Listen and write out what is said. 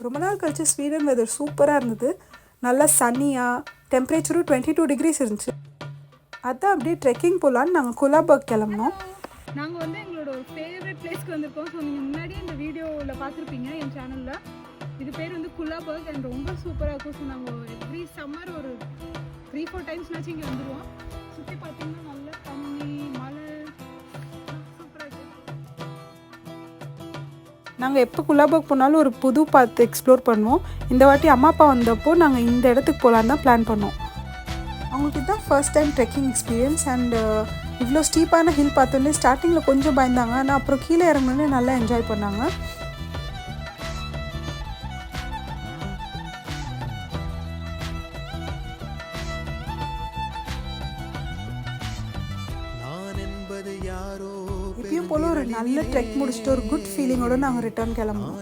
ரொம்ப நாள் கழிச்சு ஸ்வீடன் வெதர் சூப்பராக இருந்தது. நல்லா சன்னியாக, டெம்பரேச்சரும் 22 டிகிரிஸ் இருந்துச்சு. அதான் அப்படியே ட்ரெக்கிங் போகலான்னு நாங்கள் குலாபர்க் கிளம்புனோம். நாங்கள் வந்து எங்களோட ஒரு ஃபேவரட் பிளேஸ்க்கு வந்திருக்கோம். ஸோ நீங்கள் முன்னாடியே இந்த வீடியோவில் பார்த்துருப்பீங்க என் சேனலில். இது பேர் வந்து குலாபர்க் அண்ட் ரொம்ப சூப்பராக இருக்கும். ஸோ நாங்கள் எவ்ரி சம்மர் ஒரு 3-4 டைம்ஸ்னாச்சும் இங்கே வந்துடுவோம். சுற்றி பார்த்தீங்கன்னா நல்ல தண்ணி, மலை, சூப்பராக இருக்குது. நாங்கள் எப்போ குலாபர்க் போனாலும் ஒரு புது பார்த்து எக்ஸ்ப்ளோர் பண்ணுவோம். இந்த வாட்டி அம்மா அப்பா வந்தப்போ நாங்கள் இந்த இடத்துக்கு போகலான்னு தான் பிளான் பண்ணோம். அவங்களுக்கு இதுதான் first time trekking experience. And இவ்வளோ ஸ்டீப்பான ஹில் பார்த்தோன்னே ஸ்டார்டிங்கில் கொஞ்சம் பயந்தாங்க. ஆனால் அப்புறம் கீழே இறங்கினோடனே நல்லா என்ஜாய் பண்ணாங்க. எப்பயும் போல் ஒரு நல்ல ட்ரெக் முடிச்சுட்டு ஒரு குட் ஃபீலிங்கோடு நாங்கள் ரிட்டர்ன் கிளம்புனோம்.